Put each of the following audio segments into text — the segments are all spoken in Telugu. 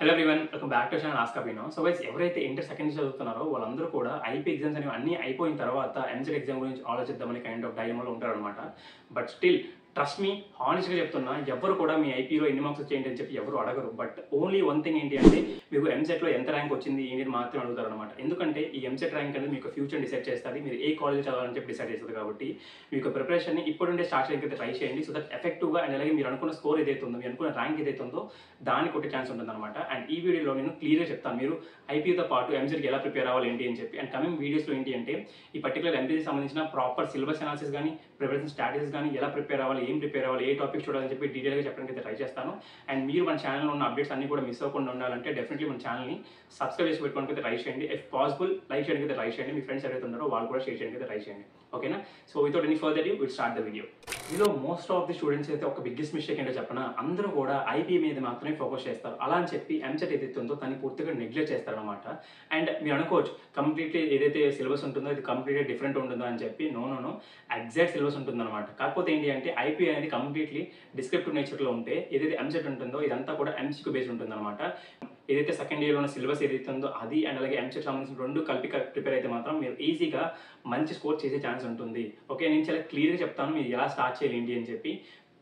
Hello everyone, welcome back to channel ask Abhinav. So guys, ఎవరైతే ఇంటర్ సెకండ్ ఇయర్ చదువుతున్నారో వాళ్ళందరూ కూడా ఐపీ ఎగ్జామ్స్ అనేవి అన్ని అయిపోయిన తర్వాత ఎంసెట్ ఎగ్జామ్ గురించి ఆలోచిద్దామని కైండ్ ఆఫ్ డైలమాలో ఉంటారనమాట. బట్ స్టిల్ ట్రస్ట్ మీ, హానెస్ట్గా చెప్తున్నా, ఎవరు కూడా మీ ఐపీలో ఎన్ని మార్క్స్ వచ్చేయండి అని చెప్పి ఎవరు అడగరు. బట్ ఓన్లీ వన్ థింగ్ ఏంటి అంటే మీకు ఎంసెట్లో ఎంత ర్యాంక్ వచ్చింది ఏంటి మాత్రం అడుగుతారు అనమాట. ఎందుకంటే ఈ ఎంసెట్ ర్యాంక్ అనేది మీకు ఫ్యూచర్ డిసైడ్ చేస్తుంది, మీరు ఏ కాలేజ్ చదవాలని చెప్పి డిసైడ్ చేస్తుంది. కాబట్టి మీకు ప్రిపరేషన్ని ఇప్పుడుండే స్టార్ట్ చేయడానికి ట్రై చేయండి. సో దట్ ఎఫెక్టివ్గా అండ్ అలాగే మీరు అనుకున్న స్కోర్ ఏదైతే ఉందో, మీరు అనుకున్న ర్యాంక్ ఏదైతే ఉందో దానికి కొట్టే ఛాన్స్ ఉంటుంది అనమాట. అండ్ ఈ వీడియోలో నేను క్లియర్గా చెప్తాను మీరు ఐపీతో పాటు ఎంసెట్కి ఎలా ప్రిపేర్ అవ్వాలి ఏంటి అని చెప్పి. అండ్ కమింగ్ వీడియోస్లో ఏంటి అంటే ఈ పర్టికులర్ ఎంపీకి సంబంధించిన ప్రాపర్ సిలబస్ అనాలిసిస్ కానీ, ప్రిపరేషన్ స్ట్రాటజీస్ కానీ, ఎలా ప్రిపేర్ అవ్వాలి, ఏం ప్రిపేర్ అవ్వాలి, ఏ టాపిక్ చూడాలని చెప్పి డీటెయిల్గా చెప్పడానికి అయితే ట్రై చేస్తాను. అండ్ మీరు మన ఛానల్లో ఉన్న అప్డేట్స్ అన్ని కూడా మిస్ అవ్వకుండా ఉండాలంటే డెఫినెట్లీ మన ఛానల్ని సబ్స్క్రైబ్ చేసి పెట్టుకోవడానికి అయితే ట్రై చేయండి. ఇఫ్ పాసిబుల్ లైక్ చేయడానికి అయితే ట్రై చేయండి. మీ ఫ్రెండ్స్ ఎవరైతే ఉన్నారో వాళ్ళు కూడా షేర్ చేయడానికి అయితే ట్రై చేయండి. ఓకేనా? So without any further due will start the video. ఇందులో మోస్ట్ ఆఫ్ ది స్టూడెంట్స్ అయితే ఒక బిగ్గెస్ట్ మిస్టేక్ ఏంటో చెప్పనా, అందరూ కూడా ఐపీ మీద మాత్రమే ఫోకస్ చేస్తారు. అలా అని చెప్పి ఎంసెట్ ఏదైతే ఉందో దాన్ని పూర్తిగా నెగ్లెక్ట్ చేస్తారనమాట. అండ్ మీరు అనుకోవచ్చు కంప్లీట్లీ ఏదైతే సిలబస్ ఉంటుందో ఇది కంప్లీట్లీ డిఫరెంట్ ఉంటుందో అని చెప్పి. నో, ఎగ్జాక్ట్ సిలబస్ ఉంటుందన్నమాట. కాకపోతే ఏంటి అంటే ఐపీ అనేది కంప్లీట్లీ డిస్క్రిప్టివ్ నేచర్లో ఉంటే, ఏదైతే ఎంసెట్ ఉంటుందో ఇదంతా కూడా ఎంసీక్యూ బేస్డ్ ఉంటుందన్నమాట. ఏదైతే సెకండ్ ఇయర్లో ఉన్న సిలబస్ ఏదైతే ఉందో అది అండ్ అలాగే ఎంసెట్ సంబంధించిన రెండు కలిపి ప్రిపేర్ అయితే మాత్రం మీరు ఈజీగా మంచి స్కోర్ చేసే ఛాన్స్ ఉంటుంది. ఓకే, నేను చాలా క్లియర్గా చెప్తాను మీరు ఎలా స్టార్ట్ చేయాలి ఏంటి అని చెప్పి.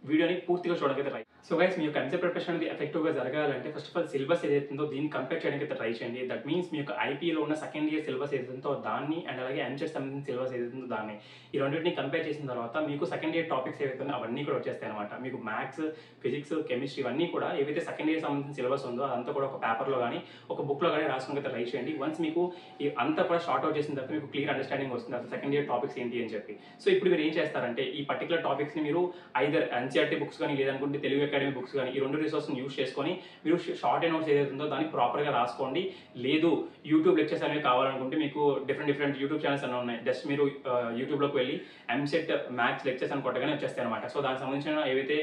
వీడియోని పూర్తిగా చూడడానికి ట్రై. సో గైస్, మీ యొక్క ఎంసెట్ ప్రిపరేషన్ అనేది ఎఫెక్టివ్గా జరగాలంటే ఫస్ట్ ఆఫ్ ఆల్ సిలబస్ ఏదైతే ఉందో దీన్ని కంపేర్ చేయడానికి అయితే ట్రై చేయండి. దట్ మీన్స్ మీ యొక్క ఐపీలో ఉన్న సెకండ్ ఇయర్ సిలబస్ ఏదైతే ఉందో దాన్ని అండ్ అలాగే ఎంసెట్ సంబంధించిన సిలబస్ ఏదైతే ఉందో దాన్ని, ఈ రెండింటిని కంపేర్ చేసిన తర్వాత మీకు సెకండ్ ఇయర్ టాపిక్స్ ఏవైతే ఉన్నాయో అవన్నీ కూడా వచ్చేస్తాయి అనమాట. మీకు మ్యాథ్స్, ఫిజిక్స్, కెమిస్ట్రీ ఇవన్నీ కూడా ఏవైతే సెకండ్ ఇయర్ సంబంధించిన సిలబస్ ఉందో అదంతా కూడా ఒక పేపర్లో కానీ ఒక బుక్లో కానీ రాసుకోవడానికి అయితే ట్రై చేయండి. వన్స్ మీకు ఈ అంతా కూడా షార్ట్ అవుట్ చేసిన తర్వాత మీకు క్లియర్ అండర్స్టాండింగ్ వస్తుంది అసలు సెకండ్ ఇయర్ టాపిక్స్ ఏంటి అని చెప్పి. సో ఇప్పుడు మీరు ఏం చేస్తారంటే ఈ పర్టికులర్ టాపిక్స్ని మీరు ఐదర్ ఎన్సీఆర్టీ బుక్స్ కానీ లేదనుకుంటే తెలుగు అకాడమీ బుక్స్ కానీ ఈ రెండు రిసోర్స్ని యూస్ చేసుకొని మీరు షార్ట్ అండ్ నోట్స్ ఏదైతే ఉందో దాన్ని ప్రాపర్గా రాసుకోండి. లేదు యూట్యూబ్ లెక్చర్స్ అనేవి కావాలనుకుంటే మీకు డిఫరెంట్ యూట్యూబ్ ఛానల్స్ అన్నీ ఉన్నాయి. జస్ట్ మీరు యూట్యూబ్లోకి వెళ్ళి ఎంసెట్ మ్యాథ్స్ లెక్చర్స్ అని కొట్టగానే వచ్చేస్తాయి అనమాట. సో దానికి సంబంధించిన ఏవైతే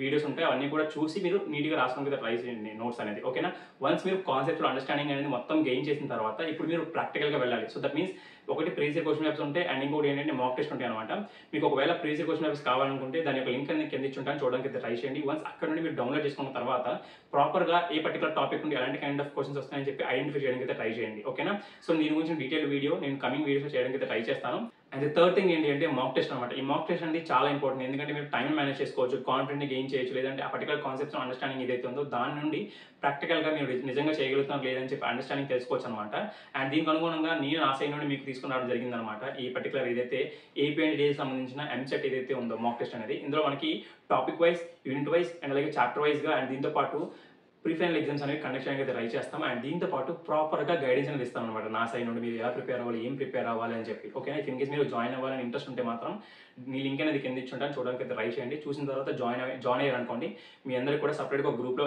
వీడియోస్ ఉంటాయో అవన్నీ కూడా చూసి మీరు నీట్గా రాసుకోవడానికి ట్రై చేయండి నోట్స్ అనేది. ఓకేనా? వన్స్ మీరు కాన్సెప్ట్ అండర్స్టాండింగ్ అనేది మొత్తం గెయిన్ చేసిన తర్వాత ఇప్పుడు మీరు ప్రాక్టికల్గా వెళ్ళాలి. సో దట్ మీన్స్ ఒకటి ప్రీవియస్ క్వశ్చన్ పేపర్స్ ఉంటాయి అండ్ ఇంకోటి ఏంటంటే మాక్ టెస్ట్ ఉంటాయి అనమాట. మీకు ఒకవేళ ప్రీవియస్ క్వశ్చన్ పేపర్స్ కావాలనుకుంటే దాని యొక్క లింక్ అనేది కింద ఇచ్చి ఉంటాను, చూడడానికి అయితే ట్రై చేయండి. వన్స్ అక్కడ నుండి మీరు డౌన్లోడ్ చేసుకున్న తర్వాత ప్రాపర్గా ఏ పర్టికులర్ టాపిక్ నుండి ఎలాంటి కైండ్ ఆఫ్ క్వశ్చన్స్ వస్తాయని చెప్పి ఐడెంటిఫై చేయడానికి అయితే ట్రై చేయండి. ఓకేనా? సో దీని గురించి డీటెయిల్ వీడియో నేను కమింగ్ వీడియోస్ చేయడానికి అయితే ట్రై చేస్తాను. అండ్ థర్డ్ థింగ్ ఏంటి అంటే మాక్ టెస్ట్ అనమాట. ఈ మాక్ టెస్ట్ అనేది చాలా ఇంపార్టెంట్. ఎందుకంటే మీరు టైం మేనేజ్ చేసుకోవచ్చు, కాన్ఫిడెంట్ని గెయిన్ చేయొచ్చు, లేదంటే ఆ పర్టికులర్ కాన్సెప్ట్స్ అండర్స్టాండింగ్ ఏదైతే ఉందో దాని నుండి ప్రాక్టికల్గా మీరు నిజంగా చేయగలుగుతున్నారు లేదని చెప్పి అండర్స్టాండింగ్ తెలుసుకోవచ్చు అనమాట. అండ్ దీనికి అనుగుణంగా నేను ఆ సైడ్ నుండి మీకు తీసుకుని రావడం జరిగిందనమాట. ఈ పర్టికులర్ ఏదైతే ఏపీ అండ్ డీకి సంబంధించిన ఎంసెట్ ఏదైతే ఉందో మాక్ టెస్ట్ అనేది, ఇందులో మనకి topic wise, unit wise and అలాగే చాప్టర్ వైజ్గా అండ్ దీంతో పాటు ప్రీఫైనల్ ఎగ్జామ్స్ అనేవి కండక్ట్ చేయడానికి అయితే ట్రై చేస్తాం. అండ్ దీంతో పాటు ప్రాపర్గా గైడెన్స్ అనేది ఇస్తాం అనమాట నా సైడ్ నుండి మీరు ఎలా ప్రిపేర్ అవ్వాలి, ఏం ప్రిపేర్ అవ్వాలి అని చెప్పి. ఓకేనా? ఇఫ్ ఇన్ కేస్ మీరు జాయిన్ అవ్వాలని ఇంట్రెస్ట్ ఉంటే మాత్రం మీ లింక్ అనేది కింద ఇచ్చుంటాను, చూడడానికి అయితే ట్రై చేయండి. చూసిన తర్వాత జాయిన్ అయ్యారు అనుకోండి, మీ అందరికీ కూడా సపరేట్గా ఒక గ్రూప్లో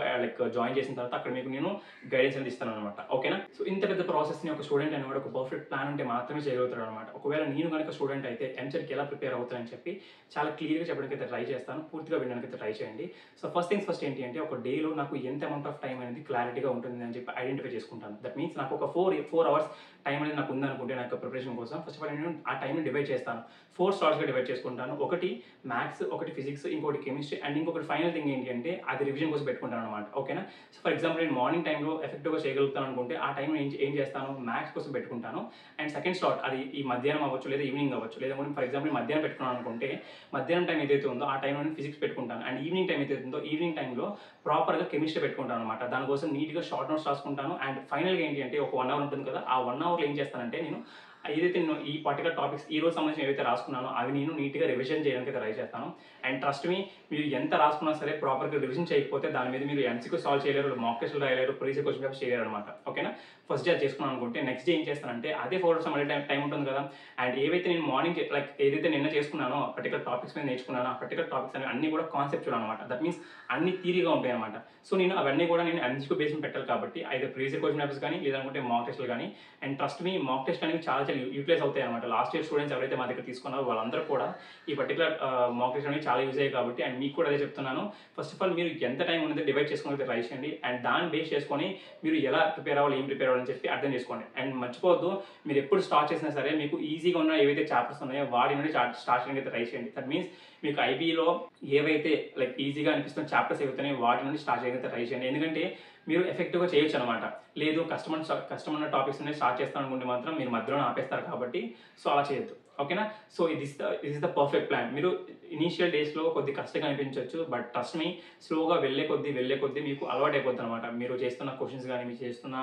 జాయిన్ చేసిన తర్వాత అక్కడ మీకు నేను గైడెన్స్ అనేది ఇస్తాను అనమాట. ఓకేనా? సో ఇంత పెద్ద ప్రాసెస్ని ఒక స్టూడెంట్ అనేవాడు ఒక పర్ఫెక్ట్ ప్లాన్ ఉంటే మాత్రమే చేయగలుగుతాడు అనమాట. ఒకవేళ నేను కనుక స్టూడెంట్ అయితే ఎంసెట్కి ఎలా ప్రిపేర్ అవుతానని చెప్పి చాలా క్లియర్గా చెప్పడానికి అయితే ట్రై చేస్తాను. పూర్తిగా వినడానికి అయితే ట్రై చేయండి. సో ఫస్ట్ థింగ్స్ ఫస్ట్ ఏంటి అంటే ఒక డేలో నాకు ఎంత అమౌంట్ ఆఫ్ టైం అనేది క్లారిటీగా ఉంటుంది అని చెప్పి ఐడెంటిఫై చేసుకుంటాను. దట్ మీన్స్ నాకు ఒక 4 అవర్స్ టైం అనేది నాకు ఉందనుకుంటే నాకు ప్రిపరేషన్ కోసం ఫస్ట్ ఆఫ్ ఆల్ నేను ఆ టైంని డివైడ్ చేస్తాను. 4 స్లాట్స్గా డివైడ్ చేసుకుంటాను. ఒకటి మ్యాథ్స్, ఒకటి ఫిజిక్స్, ఇంకోటి కెమిస్ట్రీ అండ్ ఇంకొకటి ఫైనల్ థింగ్ ఏంటి అంటే అది రివిజన్ కోసం పెట్టుకుంటాను అనమాట. ఓకేనా? సో ఫర్ ఎగ్జాంపుల్ నేను మార్నింగ్ టైంలో ఎఫెక్టివ్గా చేయగలుగుతాను అనుకుంటే ఆ టైం ఏం చేస్తాను, మ్యాథ్స్ కోసం పెట్టుకుంటాను. అండ్ సెకండ్ స్లాట్ అది ఈ మధ్యాహ్నం అవ్వచ్చు లేదా ఈవినింగ్ అవ్వచ్చు, లేదా ఫర్ ఎగ్జాంపుల్ మధ్యాహ్నం పెట్టుకున్నాను అనుకుంటే మధ్యాహ్నం టైం ఏదైతే ఉందో ఆ టైంలో నేను ఫిజిక్స్ పెట్టుకుంటాను. అండ్ ఈవినింగ్ టైం ఏదైతే ఉందో ఈవినింగ్ టైంలో ప్రాపర్గా కెమిస్ట్రీ పెట్టుకుంటాను అనమాట. దానికోసం నీట్గా షార్ట్ నోట్స్ రాసుకుంటాను. అండ్ ఫైనల్గా ఏంటి అంటే ఒక 1 అవర్ ఉంటుంది కదా, ఆ 1 అవర్లో ఏం చేస్తానంటే నేను ఏదైతే నేను ఈ పర్టికులర్ టాపిక్స్ ఈ రోజు సంబంధించిన ఏవైతే రాసుకున్నానో అవి నేను నీట్గా రివిజన్ చేయడానికి ట్రై చేస్తాను. అండ్ ట్రస్ట్ మీ, మీరు ఎంత రాసుకున్నా సరే ప్రాపర్గా రివిజన్ చేయకపోతే దాని మీద మీరు ఎంసీక్యూ సాల్వ్ చేయలేరు, మాక్ టెస్ట్లు రాయలేరు, ప్రీవియస్ క్వశ్చన్ పేపర్స్ చేయలేరు అనమాట. ఓకేనా? ఫస్ట్ డే చేసుకున్నాను అనుకుంటే నెక్స్ట్ డే ఏం చేస్తానంటే అదే 4 అవర్స్ మళ్ళీ టైం ఉంటుంది కదా, అండ్ ఏవైతే నేను మార్నింగ్ ఏదైతే నిన్న చేసుకున్నానో పర్టికులర్ టాపిక్స్ మీద నేర్చుకున్నానో ఆ పర్టికులర్ టాపిక్స్ అనేవి అన్ని కూడా కాన్సెప్చువల్ అనమాట. దట్ మీన్స్ అన్ని థియరీగా ఉంటాయి అనమాట. సో నేను అవన్నీ కూడా నేను ఎంసీక్యూ బేస్ని పెట్టాలి కాబట్టి అయితే ప్రీవియస్ క్వశ్చన్ పేపర్స్ కానీ లేదనుకుంటే మాక్ టెస్ట్లు కానీ. And trust me, mock test అనేవి చాలా యూటిలైజ్ అవుతాయి అనమాట. లాస్ట్ ఇయర్ స్టూడెంట్స్ ఎవరైతే మా దగ్గర తీసుకున్నారో వాళ్ళందరూ కూడా ఈ పర్టికులర్ మాక్ టెస్ట్ అనేవి చాలా యూజ్ అయ్యాయి కాబట్టి. అండ్ మీకు కూడా అదే చెప్తున్నాను, ఫస్ట్ ఆఫ్ ఆల్ మీరు ఎంత టైం ఉన్నది డివైడ్ చేసుకుని ట్రై చేయండి. అండ్ దాన్ని బేస్ చేసుకొని మీరు ఎలా ప్రిపేర్ అవ్వాలి, ఏం ప్రిపేర్ అవ్వాలని చెప్పి అర్థం చేసుకోండి. అండ్ మర్చిపోవద్దు, మీరు ఎప్పుడు స్టార్ట్ చేసినా సరే మీకు ఈజీగా ఉన్న ఏవైతే చాప్టర్స్ ఉన్నాయో వాటి నుండి స్టార్ట్ చేయడానికి ట్రై చేయండి. దట్ మీన్స్ మీకు ఐబీలో ఏవైతే ఈజీగా అనిపిస్తున్న చాప్టర్స్ ఏవైతే వాటి నుండి స్టార్ట్ చేయడానికి ట్రై చేయండి. ఎందుకంటే మీరు ఎఫెక్టివ్గా చేయొచ్చు అనమాట. లేదు కష్టమైన టాపిక్స్ అనేది స్టార్ట్ చేస్తాను అనుకుంటే మాత్రం మీరు మధ్యలో ఆపేస్తారు కాబట్టి సో అలా చేయొద్దు. ఓకేనా? So is the perfect plan. మీరు ఇనీషియల్ డేస్లో కొద్ది కష్టంగా అనిపించవచ్చు, బట్ ట్రస్ట్ మీ, స్లోగా వెళ్ళే కొద్దీ మీకు అలవాటు అయిపోతుంది అనమాట. మీరు చేస్తున్న క్వశ్చన్స్ కానీ మీరు చేస్తున్న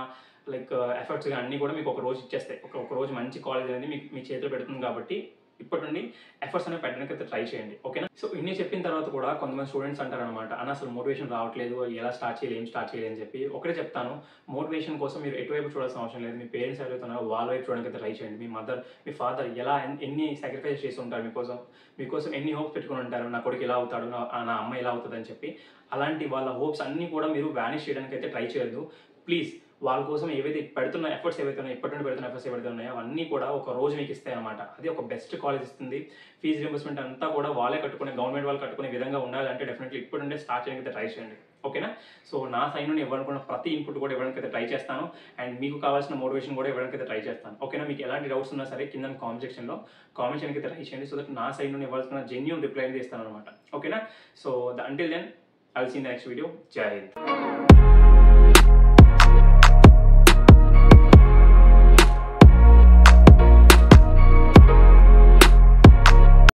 ఎఫర్ట్స్ కానీ అన్నీ కూడా మీకు ఒక రోజు ఇచ్చేస్తాయి. ఒక రోజు మంచి కాలేజ్ అనేది మీ చేతిలో పెడుతుంది కాబట్టి ఇప్పటి నుండి ఎఫర్ట్స్ అనేవి పెట్టడానికి అయితే ట్రై చేయండి. ఓకేనా? సో ఇన్ని చెప్పిన తర్వాత కూడా కొంతమంది స్టూడెంట్స్ అంటారనమాట, అన్న అసలు మోటివేషన్ రావట్లేదు, ఎలా స్టార్ట్ చేయాలి, ఏం స్టార్ట్ చేయాలి అని చెప్పి. ఒకటే చెప్తాను, మోటివేషన్ కోసం మీరు ఎటువైపు చూడాల్సిన అవసరం లేదు. మీ పేరెంట్స్ ఎవరైతున్నారో వాళ్ళ వైపు చూడడానికి అయితే ట్రై చేయండి. మీ మదర్, మీ ఫాదర్ ఎలా ఎన్ని సాక్రిఫైస్ చేసి ఉంటారు మీకోసం ఎన్ని హోప్స్ పెట్టుకుని ఉంటారు, నా కొడుకు ఇలా అవుతాడు, నా అమ్మ ఇలా అవుతుంది అని చెప్పి. అలాంటి వాళ్ళ హోప్స్ అన్నీ కూడా మీరు వ్యానిష్ చేయడానికి అయితే ట్రై చేయొద్దు. ప్లీజ్, వాళ్ళ కోసం ఏవైతే పెడుతున్న ఎఫర్ట్స్ ఏవైతే ఉన్నాయో, ఇప్పటి నుండి పెడుతున్న ఎఫర్ట్స్ ఏవైతే ఉన్నాయో అవన్నీ కూడా ఒక రోజు మీకు ఇస్తాయి అనమాట. అది ఒక బెస్ట్ కాలేజ్ ఇస్తుంది. ఫీజు రింబర్స్మెంట్ అంతా కూడా వాళ్ళే కట్టుకునే, గవర్నమెంట్ వాళ్ళు కట్టుకునే విధంగా ఉండాలంటే డెఫినెట్లీ ఇప్పటి నుండే స్టార్ట్ చేయడానికి అయితే ట్రై చేయండి. ఓకేనా? సో నా సైడ్ నుండి ఇవ్వాలనుకున్న ప్రతి ఇన్పుట్ కూడా ఇవ్వడానికి అయితే ట్రై చేస్తాను. అండ్ మీకు కావాల్సిన మోటివేషన్ కూడా ఇవ్వడానికి అయితే ట్రై చేస్తాను. ఓకేనా? మీకు ఎలాంటి డౌట్స్ ఉన్నా సరే కింద కామెంట్ సెక్షన్లో కామెంట్ చేయడానికి అయితే ట్రై చేయండి. సో దట్ నా సైడ్ నుండి ఇవ్వాల్సిన జెన్యూన్ రిప్లై అనేది ఇస్తాను అనమాట. ఓకేనా? So until then I will see in the next video. Jai Hind.